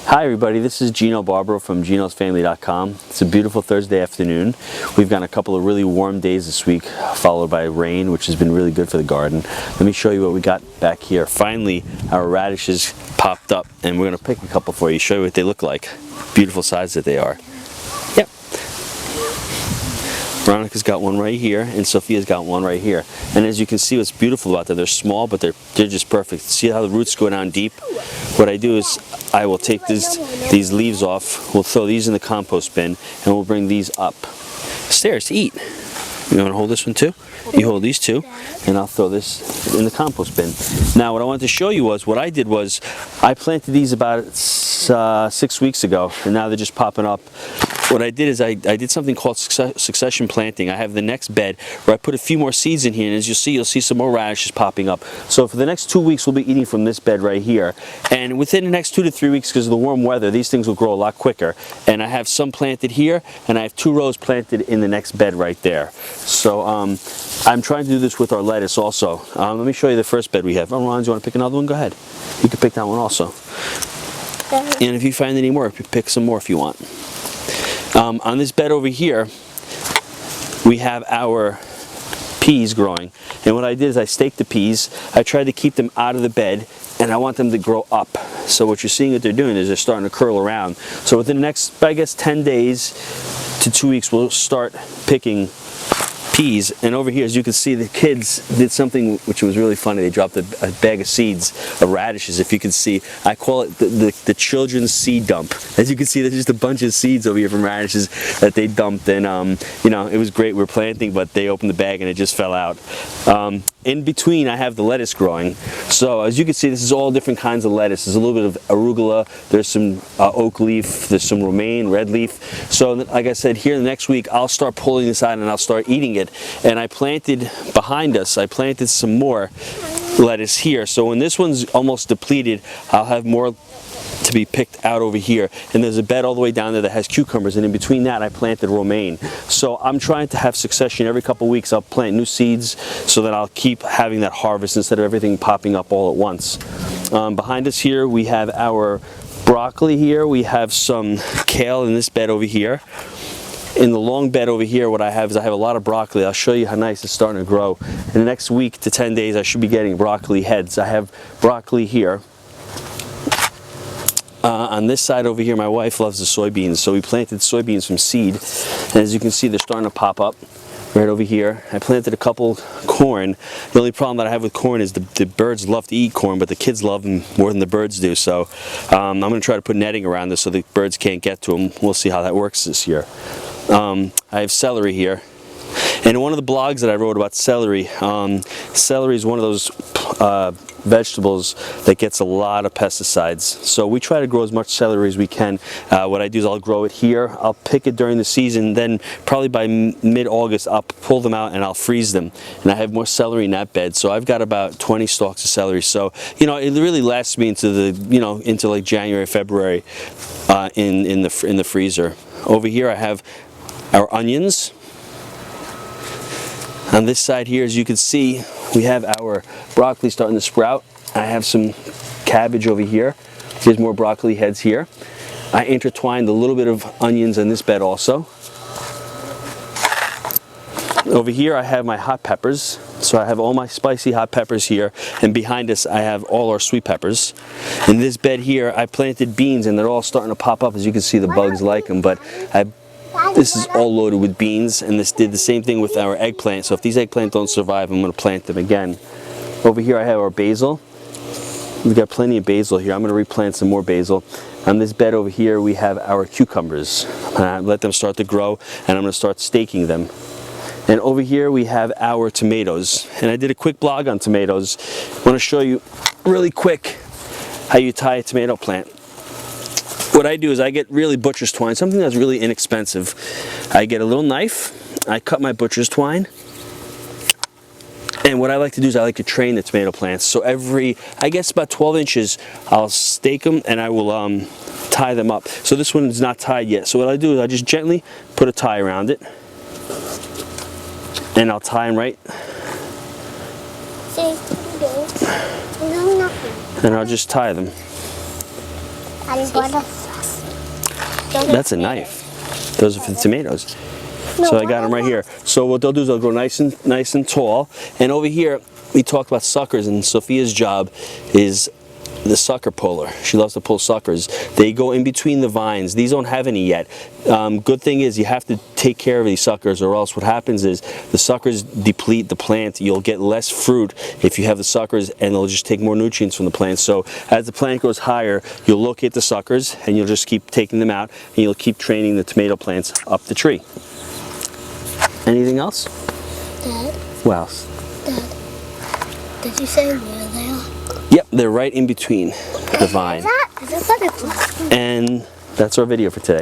Hi everybody, this is Gino Barbaro from Gino'sFamily.com. It's a beautiful Thursday afternoon. We've got a couple of really warm days this week, followed by rain, which has been really good for the garden. Let me show you what we got back here. Finally, our radishes popped up, and we're going to pick a couple for you, show you what they look like. Beautiful size that they are. Yep. Veronica's got one right here, and Sophia's got one right here. And as you can see, what's beautiful about them, they're small, but they're just perfect. See how the roots go down deep? What I do is I will take these leaves off, we'll throw these in the compost bin, and we'll bring these up stairs to eat. You want to hold this one too? You hold these two, and I'll throw this in the compost bin. Now what I wanted to show you was, what I did was, I planted these about 6 weeks ago, and now they're just popping up. What I did is I did something called succession planting. I have the next bed where I put a few more seeds in here, and as you'll see some more radishes popping up. So for the next 2 weeks, we'll be eating from this bed right here. And within the next 2 to 3 weeks, because of the warm weather, these things will grow a lot quicker. And I have some planted here, and I have 2 rows planted in the next bed right there. So I'm trying to do this with our lettuce also. Let me show you the first bed we have. Oh, Ron, do you want to pick another one? Go ahead. You can pick that one also. And if you find any more, pick some more if you want. On this bed over here, we have our peas growing. And what I did is I staked the peas. I tried to keep them out of the bed, and I want them to grow up. So what you're seeing that they're doing is they're starting to curl around. So within the next, I guess, 10 days to 2 weeks, we'll start picking peas. And over here, as you can see, the kids did something which was really funny. They dropped a bag of seeds of radishes. If you can see, I call it the children's seed dump. As you can see, there's just a bunch of seeds over here from radishes that they dumped, and you know, it was great. We were planting, but they opened the bag and it just fell out. In between, I have the lettuce growing. So as you can see, this is all different kinds of lettuce. There's a little bit of arugula, there's some oak leaf, there's some romaine, red leaf. So like I said, here the next week, I'll start pulling this out and I'll start eating it. And I planted behind us, I planted some more lettuce here. So when this one's almost depleted, I'll have more to be picked out over here. And there's a bed all the way down there that has cucumbers, and in between that I planted romaine. So I'm trying to have succession. Every couple of weeks I'll plant new seeds so that I'll keep having that harvest instead of everything popping up all at once. Behind us here we have our broccoli here. We have some kale in this bed over here. In the long bed over here, what I have is I have a lot of broccoli. I'll show you how nice it's starting to grow. In the next week to 10 days, I should be getting broccoli heads. I have broccoli here. On this side over here, my wife loves the soybeans, so we planted soybeans from seed. And as you can see, they're starting to pop up right over here. I planted a couple corn. The only problem that I have with corn is the birds love to eat corn, but the kids love them more than the birds do. So I'm going to try to put netting around this so the birds can't get to them. We'll see how that works this year. I have celery here. And in one of the blogs that I wrote about celery, celery is one of those vegetables that gets a lot of pesticides. So we try to grow as much celery as we can. What I do is I'll grow it here, I'll pick it during the season, then probably by mid-August I'll pull them out and I'll freeze them. And I have more celery in that bed. So I've got about 20 stalks of celery. So, you know, it really lasts me into the, you know, into like January, February in the freezer. Over here I have our onions. On this side here, as you can see, we have our broccoli starting to sprout. I have some cabbage over here. There's more broccoli heads here. I intertwined a little bit of onions in this bed also. Over here I have my hot peppers. So I have all my spicy hot peppers here, and behind us I have all our sweet peppers. In this bed here I planted beans, and they're all starting to pop up. As you can see, the bugs like them, but this is all loaded with beans, and this did the same thing with our eggplant. So if these eggplants don't survive, I'm going to plant them again. Over here I have our basil. We've got plenty of basil here. I'm going to replant some more basil. On this bed over here we have our cucumbers. Let them start to grow, and I'm going to start staking them. And over here we have our tomatoes. And I did a quick blog on tomatoes. I want to show you really quick how you tie a tomato plant. What I do is I get really butcher's twine, something that's really inexpensive. I get a little knife, I cut my butcher's twine, and what I like to do is I like to train the tomato plants. So every, I guess about 12 inches, I'll stake them and I will tie them up. So this one is not tied yet. So what I do is I just gently put a tie around it, and I'll tie them right. And I'll just tie them. And what That's a knife. Those are for the tomatoes. So I got them right here. So what they'll do is they'll grow nice and tall. And over here, we talked about suckers, and Sophia's job is the sucker puller. She loves to pull suckers. They go in between the vines. These don't have any yet. Good thing is you have to take care of these suckers, or else what happens is the suckers deplete the plant. You'll get less fruit if you have the suckers, and they'll just take more nutrients from the plant. So as the plant goes higher, you'll locate the suckers, and you'll just keep taking them out, and you'll keep training the tomato plants up the tree. Anything else? Dad, What else? did you say where they are? Yep, they're right in between the vine. Is that butterfly? And that's our video for today.